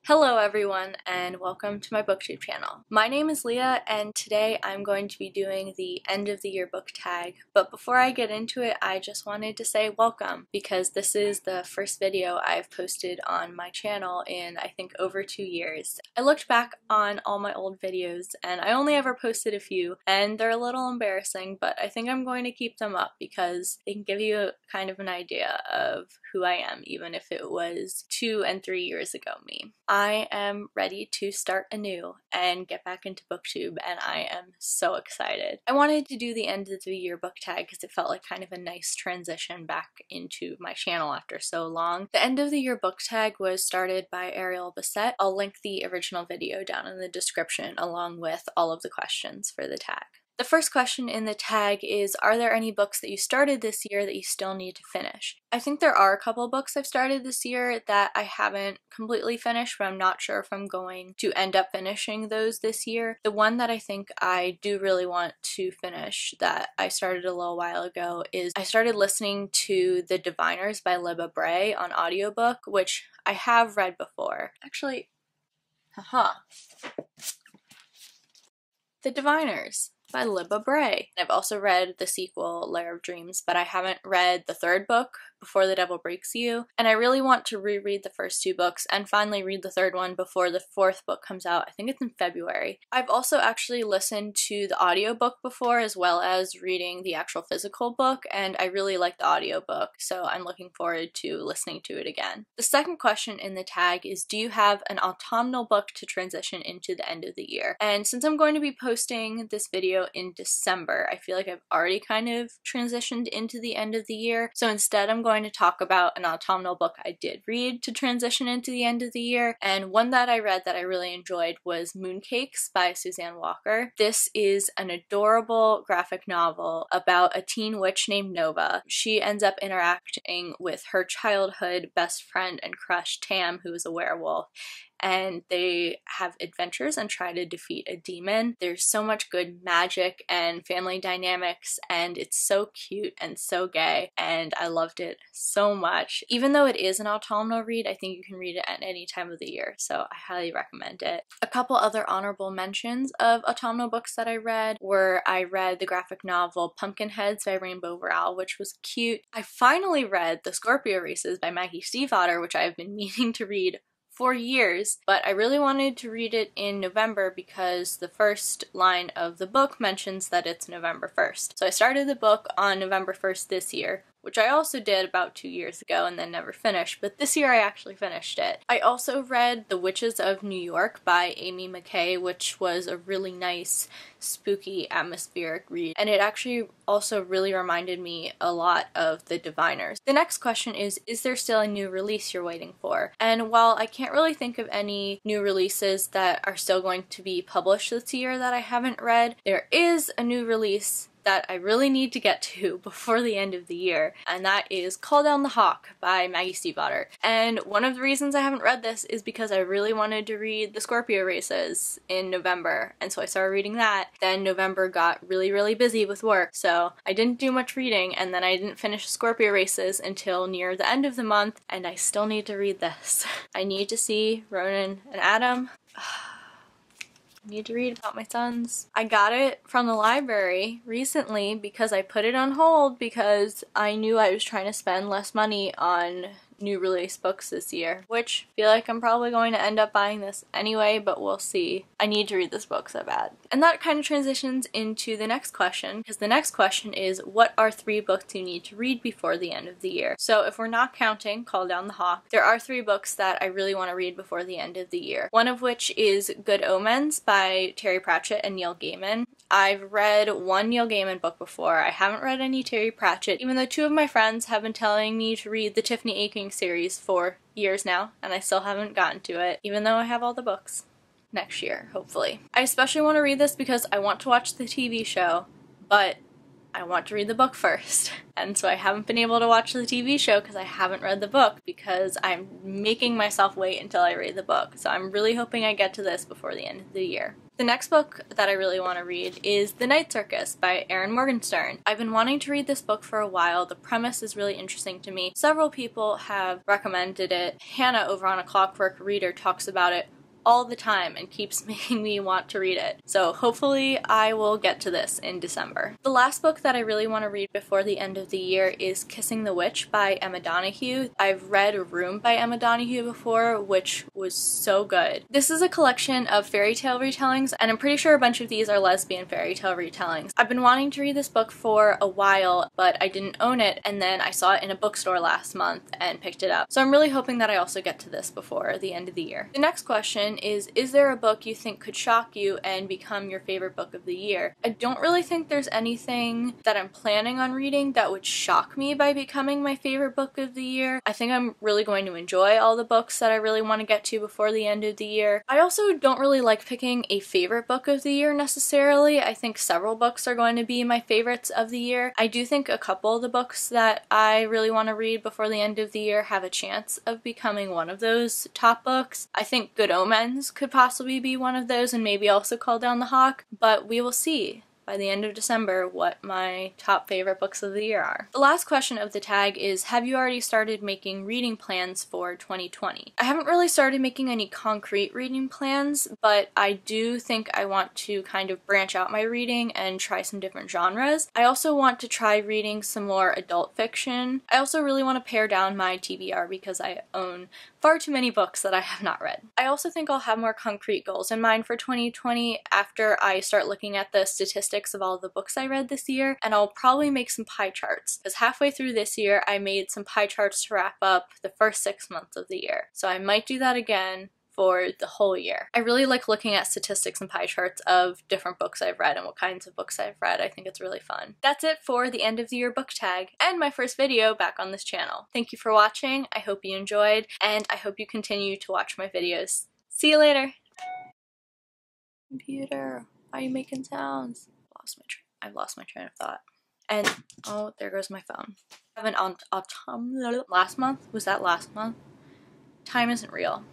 Hello everyone and welcome to my booktube channel. My name is Leah and today I'm going to be doing the end of the year book tag, but before I get into it I just wanted to say welcome because this is the first video I've posted on my channel in I think over 2 years. I looked back on all my old videos and I only ever posted a few and they're a little embarrassing, but I think I'm going to keep them up because they can give you kind of an idea of who I am even if it was 2 and 3 years ago me. I am ready to start anew and get back into booktube and I am so excited. I wanted to do the end of the year book tag because it felt like kind of a nice transition back into my channel after so long. The end of the year book tag was started by Ariel Bassett. I'll link the original video down in the description along with all of the questions for the tag. The first question in the tag is, are there any books that you started this year that you still need to finish? I think there are a couple of books I've started this year that I haven't completely finished, but I'm not sure if I'm going to end up finishing those this year. The one that I think I do really want to finish that I started a little while ago is I started listening to The Diviners by Libba Bray on audiobook, which I have read before. Actually, The Diviners by Libba Bray. I've also read the sequel, Lair of Dreams, but I haven't read the third book, Before the Devil Breaks You, and I really want to reread the first two books and finally read the third one before the fourth book comes out. I think it's in February. I've also actually listened to the audiobook before as well as reading the actual physical book, and I really like the audiobook, so I'm looking forward to listening to it again. The second question in the tag is, do you have an autumnal book to transition into the end of the year? And since I'm going to be posting this video in December, I feel like I've already kind of transitioned into the end of the year, so instead I'm going to talk about an autumnal book I did read to transition into the end of the year, and one that I read that I really enjoyed was Mooncakes by Suzanne Walker. This is an adorable graphic novel about a teen witch named Nova. She ends up interacting with her childhood best friend and crush Tam, who is a werewolf, and they have adventures and try to defeat a demon. There's so much good magic and family dynamics, and it's so cute and so gay, and I loved it so much. Even though it is an autumnal read, I think you can read it at any time of the year, so I highly recommend it. A couple other honorable mentions of autumnal books that I read were I read the graphic novel Pumpkinheads by Rainbow Rowell, which was cute. I finally read The Scorpio Races by Maggie Stiefvater, which I've been meaning to read for years, but I really wanted to read it in November because the first line of the book mentions that it's November 1st. So I started the book on November 1st this year, which I also did about 2 years ago and then never finished, but this year I actually finished it. I also read The Witches of New York by Amy McKay, which was a really nice, spooky, atmospheric read, and it actually also really reminded me a lot of The Diviners. The next question is there still a new release you're waiting for? And while I can't really think of any new releases that are still going to be published this year that I haven't read, there is a new release that I really need to get to before the end of the year, and that is Call Down the Hawk by Maggie Stiefvater. And one of the reasons I haven't read this is because I really wanted to read The Scorpio Races in November, and so I started reading that. Then November got really busy with work, so I didn't do much reading, and then I didn't finish Scorpio Races until near the end of the month, and I still need to read this. I need to see Ronan and Adam. Need to read about my sons. I got it from the library recently because I put it on hold because I knew I was trying to spend less money on new release books this year, which I feel like I'm probably going to end up buying this anyway, but we'll see. I need to read this book so bad. And that kind of transitions into the next question, because the next question is, what are 3 books you need to read before the end of the year? So if we're not counting Call Down the Hawk, there are 3 books that I really want to read before the end of the year. One of which is Good Omens by Terry Pratchett and Neil Gaiman. I've read one Neil Gaiman book before. I haven't read any Terry Pratchett, even though 2 of my friends have been telling me to read the Tiffany Aching series for years now, and I still haven't gotten to it, even though I have all the books. Next year, hopefully. I especially want to read this because I want to watch the TV show, but I want to read the book first. And so I haven't been able to watch the TV show because I haven't read the book, because I'm making myself wait until I read the book. So I'm really hoping I get to this before the end of the year. The next book that I really want to read is The Night Circus by Erin Morgenstern. I've been wanting to read this book for a while. The premise is really interesting to me. Several people have recommended it. Hannah over on A Clockwork Reader talks about it all the time and keeps making me want to read it. So hopefully I will get to this in December. The last book that I really want to read before the end of the year is Kissing the Witch by Emma Donoghue. I've read Room by Emma Donoghue before, which was so good. This is a collection of fairy tale retellings, and I'm pretty sure a bunch of these are lesbian fairy tale retellings. I've been wanting to read this book for a while, but I didn't own it, and then I saw it in a bookstore last month and picked it up. So I'm really hoping that I also get to this before the end of the year. The next question is there a book you think could shock you and become your favorite book of the year? I don't really think there's anything that I'm planning on reading that would shock me by becoming my favorite book of the year. I think I'm really going to enjoy all the books that I really want to get to before the end of the year. I also don't really like picking a favorite book of the year necessarily. I think several books are going to be my favorites of the year. I do think a couple of the books that I really want to read before the end of the year have a chance of becoming one of those top books. I think Good Omens could possibly be one of those, and maybe also Call Down the Hawk, but we will see by the end of December what my top favorite books of the year are. The last question of the tag is, have you already started making reading plans for 2020? I haven't really started making any concrete reading plans, but I do think I want to kind of branch out my reading and try some different genres. I also want to try reading some more adult fiction. I also really want to pare down my TBR because I own far too many books that I have not read. I also think I'll have more concrete goals in mind for 2020 after I start looking at the statistics of all the books I read this year, and I'll probably make some pie charts, because halfway through this year I made some pie charts to wrap up the first 6 months of the year. So I might do that again for the whole year. I really like looking at statistics and pie charts of different books I've read and what kinds of books I've read. I think it's really fun. That's it for the end of the year book tag and my first video back on this channel. Thank you for watching. I hope you enjoyed, and I hope you continue to watch my videos. See you later! Computer, why are you making sounds? I've lost my train of thought. And, oh, there goes my phone. I have an autumnal last month? Was that last month? Time isn't real.